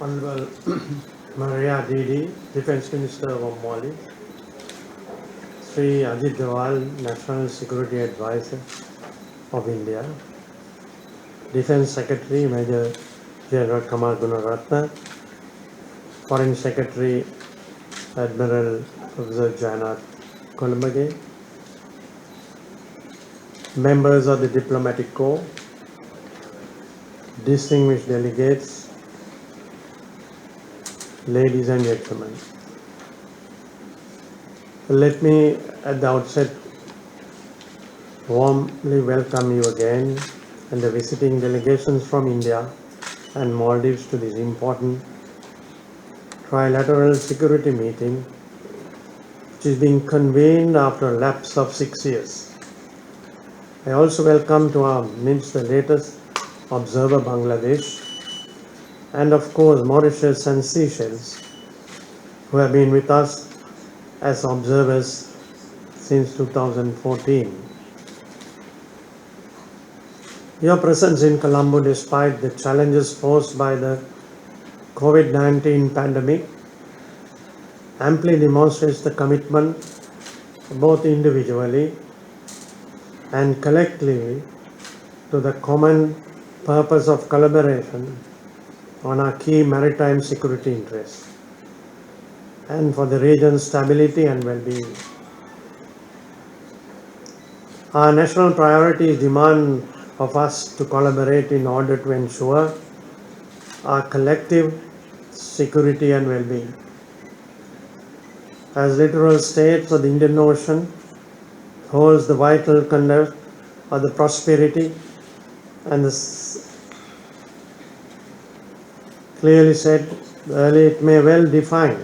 Honorable Maria Didi, Defense Minister of Mali, Sri Ajit Doval, National Security Advisor of India, Defense Secretary Major General Kamal Gunaratna, Foreign Secretary Admiral Professor Jainath Colombo, members of the Diplomatic Corps, distinguished delegates, ladies and gentlemen. Let me at the outset warmly welcome you again and the visiting delegations from India and Maldives to this important trilateral security meeting, which is being convened after a lapse of 6 years. I also welcome to our midst the latest observer Bangladesh and of course Mauritius and Seychelles, who have been with us as observers since 2014. Your presence in Colombo, despite the challenges posed by the COVID-19 pandemic, amply demonstrates the commitment both individually and collectively to the common purpose of collaboration on our key maritime security interests and for the region's stability and well-being. Our national priorities demand of us to collaborate in order to ensure our collective security and well-being. As littoral states of the Indian Ocean holds the vital conduct of the prosperity and clearly said earlier, it may well define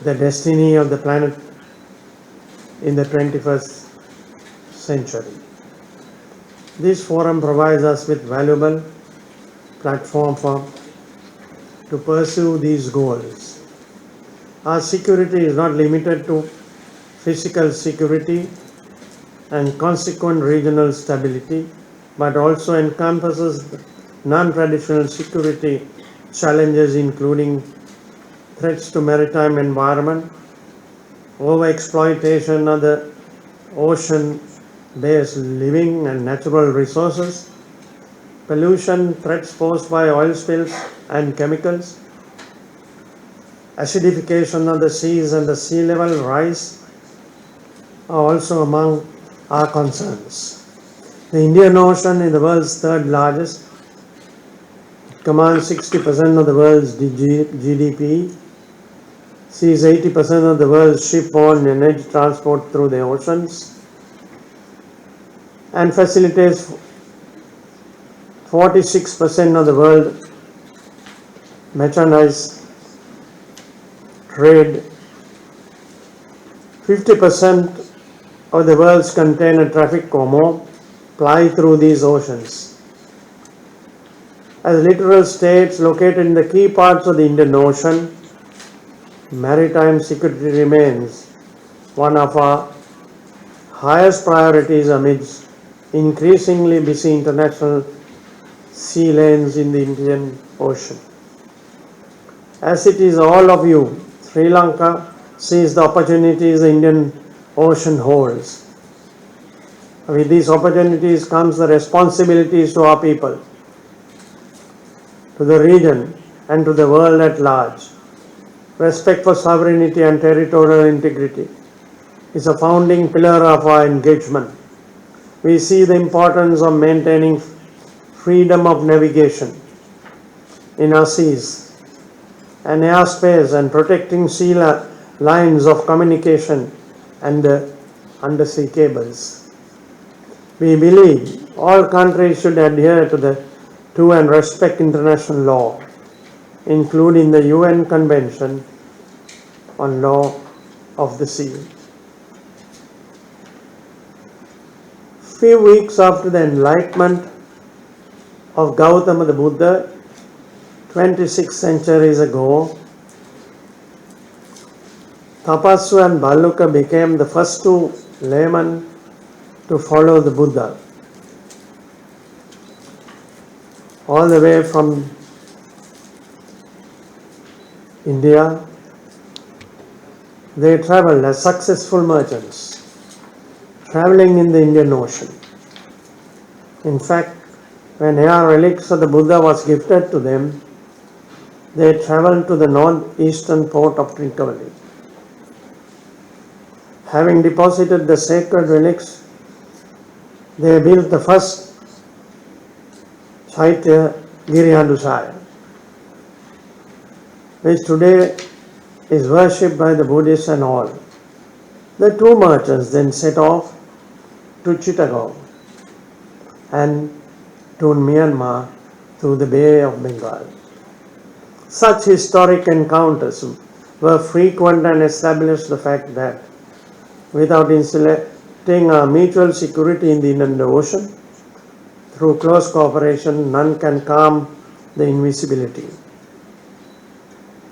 the destiny of the planet in the 21st century. This forum provides us with valuable platform to pursue these goals. Our security is not limited to physical security and consequent regional stability, but also encompasses non-traditional security challenges including threats to maritime environment, overexploitation of the ocean-based living and natural resources, pollution, threats posed by oil spills and chemicals, acidification of the seas and the sea level rise are also among our concerns. The Indian Ocean is the world's third largest. It commands 60% of the world's GDP, sees 80% of the world's shipborne energy transport through the oceans, and facilitates 46% of the world merchandise trade, 50% of the world's container traffic or more ply through these oceans. As littoral states located in the key parts of the Indian Ocean, maritime security remains one of our highest priorities amidst increasingly busy international sea lanes in the Indian Ocean. As it is all of you, Sri Lanka sees the opportunities the Indian Ocean holds. With these opportunities comes the responsibilities to our people, to the region and to the world at large. Respect for sovereignty and territorial integrity is a founding pillar of our engagement. We see the importance of maintaining freedom of navigation in our seas and airspace and protecting sea lines of communication and the undersea cables. We believe all countries should adhere to and respect international law, including the UN Convention on Law of the Sea. Few weeks after the enlightenment of Gautama the Buddha, 26 centuries ago, Tapaswa and Bhaluka became the first two laymen to follow the Buddha. All the way from India, they traveled as successful merchants, traveling in the Indian Ocean. In fact, when air relics of the Buddha was gifted to them, they traveled to the northeastern port of Trilateral. Having deposited the sacred relics, they built the first Chaitya Girihandusaya, which today is worshipped by the Buddhists and all. The two merchants then set off to Chittagong and to Myanmar through the Bay of Bengal. Such historic encounters were frequent and established the fact that without insulating our mutual security in the Indian Ocean, through close cooperation, none can calm the invisibility.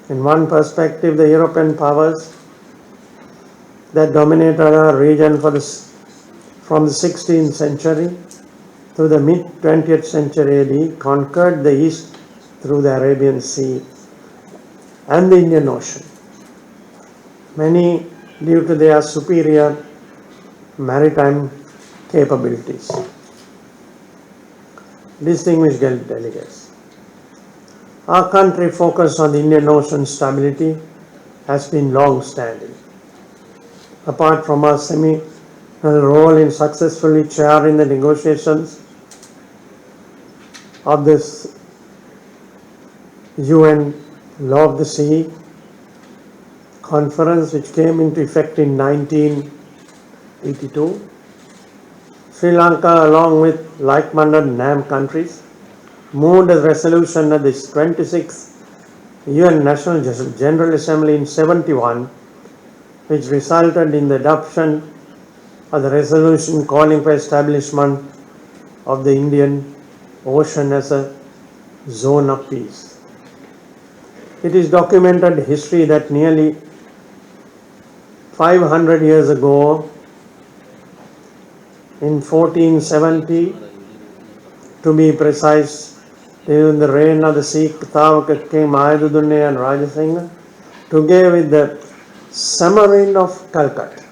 In one perspective, the European powers that dominated our region from the 16th century to the mid-20th century AD conquered the East through the Arabian Sea and the Indian Ocean. Many due to their superior maritime capabilities. Distinguished delegates, our country focus on the Indian Ocean stability has been long-standing. Apart from our seminal role in successfully chairing the negotiations of this UN Law of the Sea conference, which came into effect in 1982, Sri Lanka, along with like-minded NAM countries, moved a resolution at the 26th UN National General Assembly in 1971, which resulted in the adoption of the resolution calling for establishment of the Indian Ocean as a zone of peace. It is documented history that nearly 500 years ago, in 1470, to be precise, during the reign of the Sikh Tavaka King Mahadudunne and Rajasingha, together with the Samudra of Calcutta,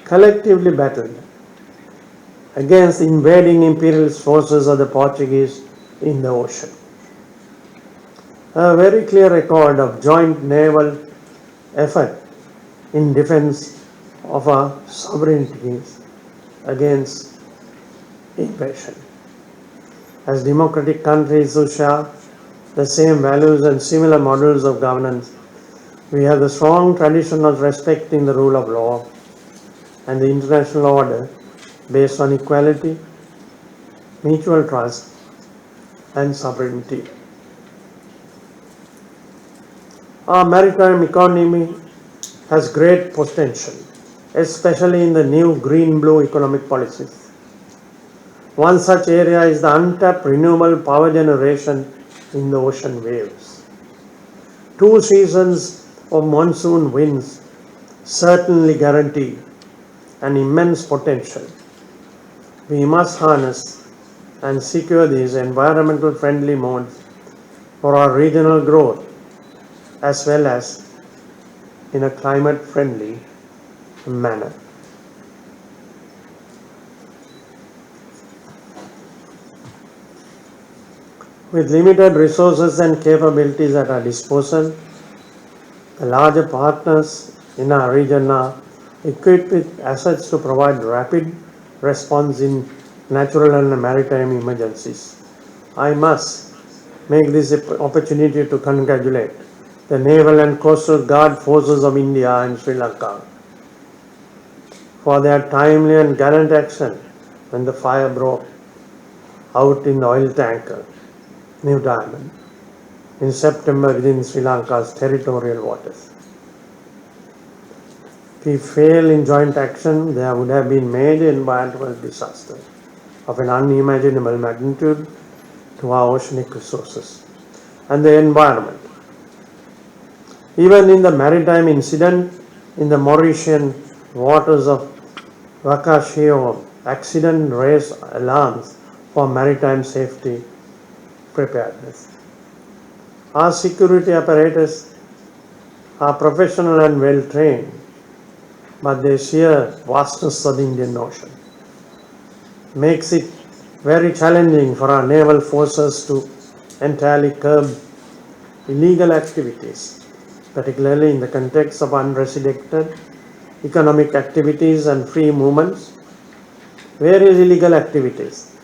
collectively battled against the invading imperialist forces of the Portuguese in the ocean. A very clear record of joint naval effort in defense of our sovereignties against invasion. As democratic countries who share the same values and similar models of governance, we have the strong tradition of respecting the rule of law and the international order based on equality, mutual trust, and sovereignty. Our maritime economy has great potential, especially in the new green-blue economic policies. One such area is the untapped renewable power generation in the ocean waves. 2 seasons of monsoon winds certainly guarantee an immense potential. We must harness and secure these environmental friendly modes for our regional growth as well as in a climate friendly manner. With limited resources and capabilities at our disposal, the larger partners in our region are equipped with assets to provide rapid response in natural and maritime emergencies. I must make this opportunity to congratulate the Naval and Coastal Guard Forces of India and Sri Lanka for their timely and gallant action when the fire broke out in the oil tanker New Diamond in September within Sri Lanka's territorial waters. If we fail in joint action, there would have been major environmental disaster of an unimaginable magnitude to our oceanic resources and the environment. Even in the maritime incident in the Mauritian waters of Wakashio, accident raised alarms for maritime safety preparedness. Our security apparatus are professional and well trained, but the sheer vastness of the Indian Ocean makes it very challenging for our naval forces to entirely curb illegal activities, particularly in the context of unrestricted economic activities and free movements. Various illegal activities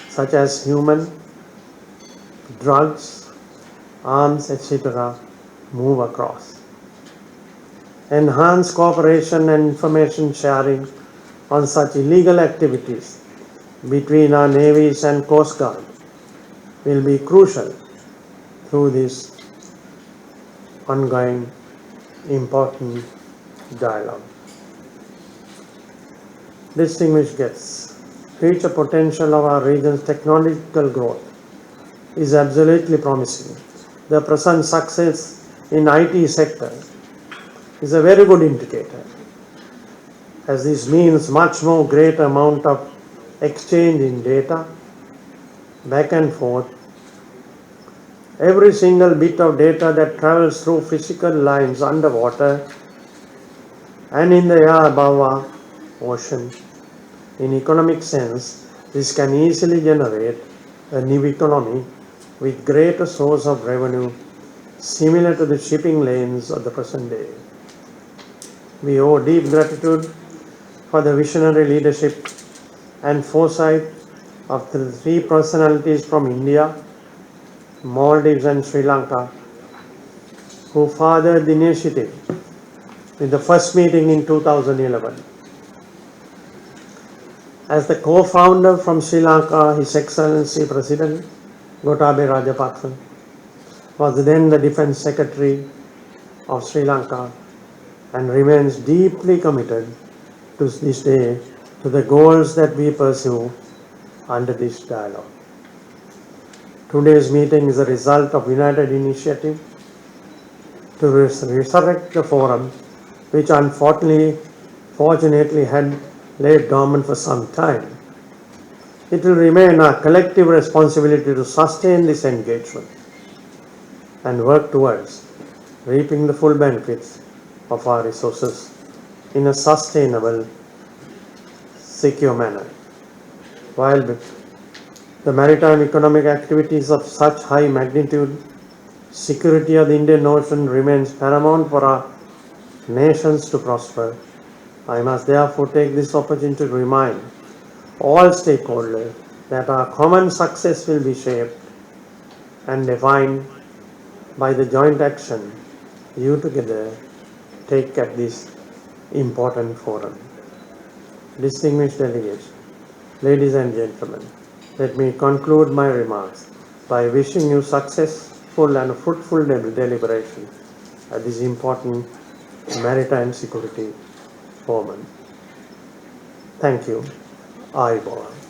such as human, drugs, arms, etc. move across. Enhanced cooperation and information sharing on such illegal activities between our navies and Coast Guard will be crucial through this ongoing important dialogue. Distinguished guests, future potential of our region's technological growth is absolutely promising. The present success in IT sector is a very good indicator, as this means much more great amount of exchange in data back and forth. Every single bit of data that travels through physical lines underwater and in the air above our ocean, in economic sense, this can easily generate a new economy with greater source of revenue similar to the shipping lanes of the present day. We owe deep gratitude for the visionary leadership and foresight of the three personalities from India, Maldives and Sri Lanka who fathered the initiative in the first meeting in 2011. As the co-founder from Sri Lanka, His Excellency President Gotabaya Rajapaksa was then the Defence Secretary of Sri Lanka and remains deeply committed to this day to the goals that we pursue under this dialogue. Today's meeting is a result of united initiative to resurrect the forum, which fortunately had laid dormant for some time. It will remain our collective responsibility to sustain this engagement and work towards reaping the full benefits of our resources in a sustainable, secure manner. While the maritime economic activities of such high magnitude, security of the Indian Ocean remains paramount for our nations to prosper. I must therefore take this opportunity to remind all stakeholders that our common success will be shaped and defined by the joint action you together take at this important forum. Distinguished delegates, ladies and gentlemen, let me conclude my remarks by wishing you successful and fruitful deliberation at this important maritime security forum. Thank you. Ayubowan.